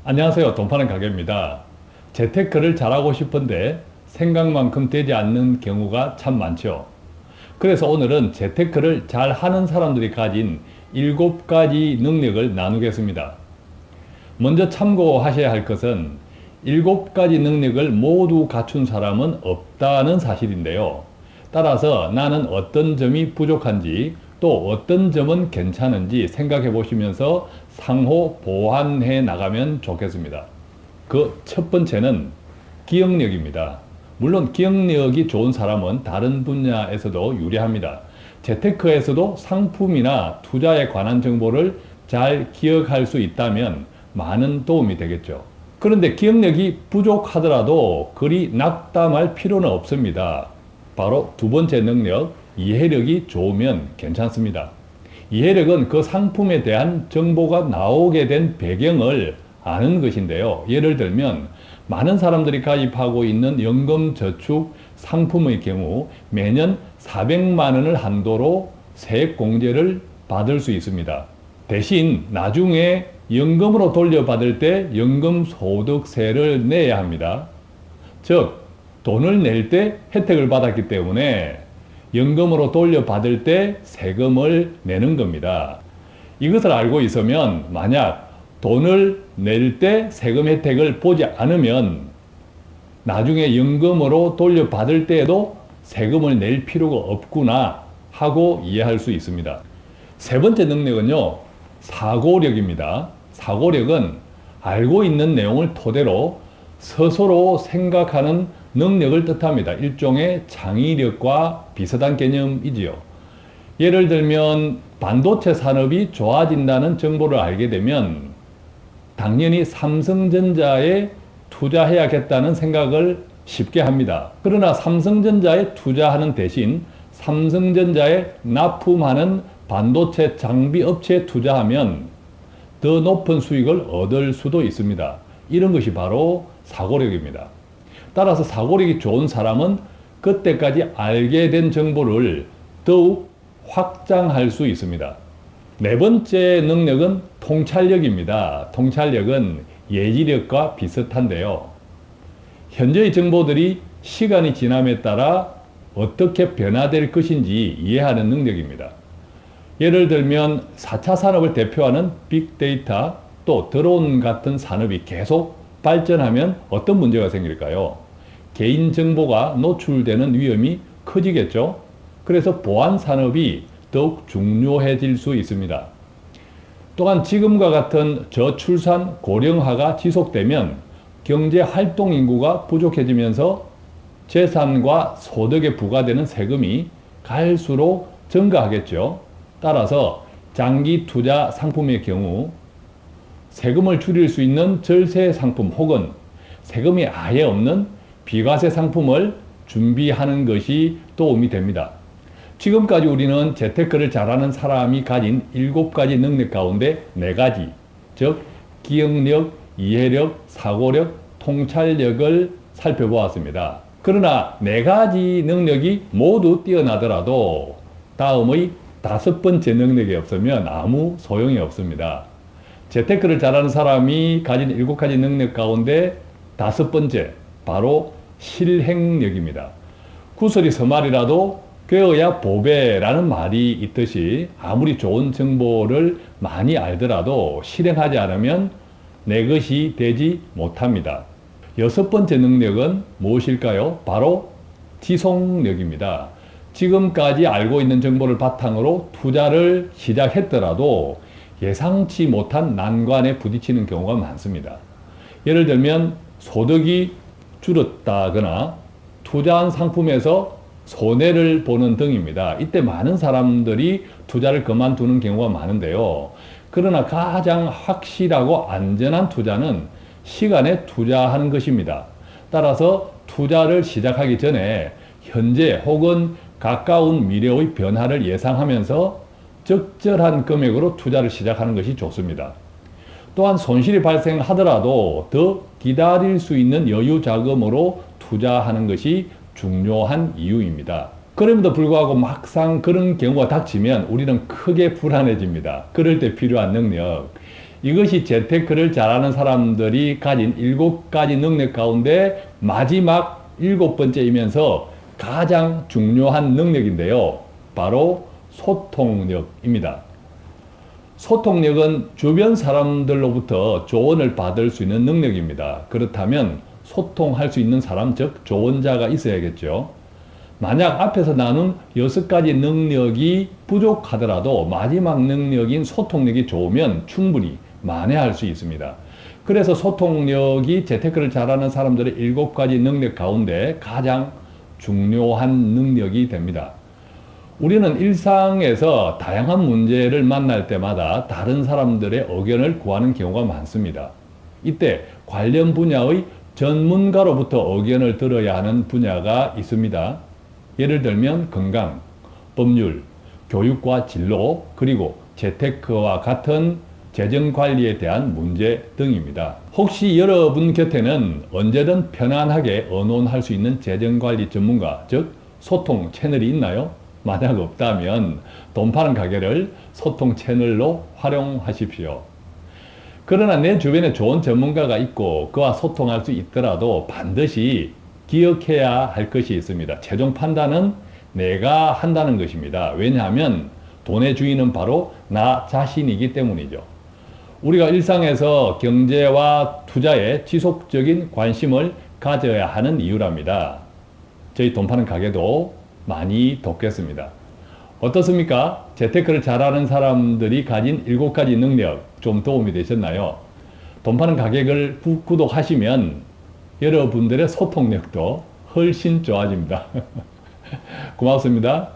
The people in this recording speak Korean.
안녕하세요. 돈 파는 가게입니다. 재테크를 잘하고 싶은데 생각만큼 되지 않는 경우가 참 많죠. 그래서 오늘은 재테크를 잘 하는 사람들이 가진 7가지 능력을 나누겠습니다. 먼저 참고하셔야 할 것은 7가지 능력을 모두 갖춘 사람은 없다는 사실인데요. 따라서 나는 어떤 점이 부족한지 또 어떤 점은 괜찮은지 생각해 보시면서 상호 보완해 나가면 좋겠습니다. 그 첫 번째는 기억력입니다. 물론 기억력이 좋은 사람은 다른 분야에서도 유리합니다. 재테크에서도 상품이나 투자에 관한 정보를 잘 기억할 수 있다면 많은 도움이 되겠죠. 그런데 기억력이 부족하더라도 그리 낙담할 필요는 없습니다. 바로 두 번째 능력, 이해력이 좋으면 괜찮습니다. 이해력은 그 상품에 대한 정보가 나오게 된 배경을 아는 것인데요. 예를 들면 많은 사람들이 가입하고 있는 연금저축 상품의 경우 매년 400만 원을 한도로 세액공제를 받을 수 있습니다. 대신 나중에 연금으로 돌려받을 때 연금소득세를 내야 합니다. 즉 돈을 낼 때 혜택을 받았기 때문에 연금으로 돌려받을 때 세금을 내는 겁니다. 이것을 알고 있으면 만약 돈을 낼 때 세금 혜택을 보지 않으면 나중에 연금으로 돌려받을 때에도 세금을 낼 필요가 없구나 하고 이해할 수 있습니다. 세 번째 능력은요, 사고력입니다. 사고력은 알고 있는 내용을 토대로 스스로 생각하는 능력을 뜻합니다. 일종의 창의력과 비슷한 개념이지요. 예를 들면 반도체 산업이 좋아진다는 정보를 알게 되면 당연히 삼성전자에 투자해야겠다는 생각을 쉽게 합니다. 그러나 삼성전자에 투자하는 대신 삼성전자에 납품하는 반도체 장비 업체에 투자하면 더 높은 수익을 얻을 수도 있습니다. 이런 것이 바로 사고력입니다. 따라서 사고력이 좋은 사람은 그때까지 알게 된 정보를 더욱 확장할 수 있습니다. 네 번째 능력은 통찰력입니다. 통찰력은 예지력과 비슷한데요. 현재의 정보들이 시간이 지남에 따라 어떻게 변화될 것인지 이해하는 능력입니다. 예를 들면 4차 산업을 대표하는 빅데이터 또 드론 같은 산업이 계속 발전하면 어떤 문제가 생길까요? 개인정보가 노출되는 위험이 커지겠죠? 그래서 보안 산업이 더욱 중요해질 수 있습니다. 또한 지금과 같은 저출산 고령화가 지속되면 경제 활동 인구가 부족해지면서 재산과 소득에 부과되는 세금이 갈수록 증가하겠죠. 따라서 장기 투자 상품의 경우 세금을 줄일 수 있는 절세 상품 혹은 세금이 아예 없는 비과세 상품을 준비하는 것이 도움이 됩니다. 지금까지 우리는 재테크를 잘하는 사람이 가진 7가지 능력 가운데 4가지, 즉 기억력, 이해력, 사고력, 통찰력을 살펴보았습니다. 그러나 4가지 능력이 모두 뛰어나더라도 다음의 5번째 능력이 없으면 아무 소용이 없습니다. 재테크를 잘하는 사람이 가진 7가지 능력 가운데 5번째, 바로 실행력입니다. 구설이 서말이라도 괴어야 보배라는 말이 있듯이 아무리 좋은 정보를 많이 알더라도 실행하지 않으면 내 것이 되지 못합니다. 6번째 능력은 무엇일까요? 바로 지속력입니다. 지금까지 알고 있는 정보를 바탕으로 투자를 시작했더라도 예상치 못한 난관에 부딪히는 경우가 많습니다. 예를 들면 소득이 줄었다거나 투자한 상품에서 손해를 보는 등입니다. 이때 많은 사람들이 투자를 그만두는 경우가 많은데요. 그러나 가장 확실하고 안전한 투자는 시간에 투자하는 것입니다. 따라서 투자를 시작하기 전에 현재 혹은 가까운 미래의 변화를 예상하면서 적절한 금액으로 투자를 시작하는 것이 좋습니다. 또한 손실이 발생하더라도 더 기다릴 수 있는 여유 자금으로 투자하는 것이 중요한 이유입니다. 그럼에도 불구하고 막상 그런 경우가 닥치면 우리는 크게 불안해집니다. 그럴 때 필요한 능력, 이것이 재테크를 잘하는 사람들이 가진 7가지 능력 가운데 마지막 7번째이면서 가장 중요한 능력인데요. 바로 소통력입니다. 소통력은 주변 사람들로부터 조언을 받을 수 있는 능력입니다. 그렇다면 소통할 수 있는 사람, 즉 조언자가 있어야겠죠. 만약 앞에서 나눈 6가지 능력이 부족하더라도 마지막 능력인 소통력이 좋으면 충분히 만회할 수 있습니다. 그래서 소통력이 재테크를 잘하는 사람들의 7가지 능력 가운데 가장 중요한 능력이 됩니다. 우리는 일상에서 다양한 문제를 만날 때마다 다른 사람들의 의견을 구하는 경우가 많습니다. 이때 관련 분야의 전문가로부터 의견을 들어야 하는 분야가 있습니다. 예를 들면 건강, 법률, 교육과 진로, 그리고 재테크와 같은 재정관리에 대한 문제 등입니다. 혹시 여러분 곁에는 언제든 편안하게 의논할 수 있는 재정관리 전문가, 즉 소통 채널이 있나요? 만약 없다면 돈 파는 가게를 소통 채널로 활용하십시오. 그러나 내 주변에 좋은 전문가가 있고 그와 소통할 수 있더라도 반드시 기억해야 할 것이 있습니다. 최종 판단은 내가 한다는 것입니다. 왜냐하면 돈의 주인은 바로 나 자신이기 때문이죠. 우리가 일상에서 경제와 투자에 지속적인 관심을 가져야 하는 이유랍니다. 저희 돈 파는 가게도 많이 돕겠습니다. 어떻습니까? 재테크를 잘하는 사람들이 가진 7가지 능력 좀 도움이 되셨나요? 돈 파는 가게를 구독하시면 여러분들의 소통력도 훨씬 좋아집니다. 고맙습니다.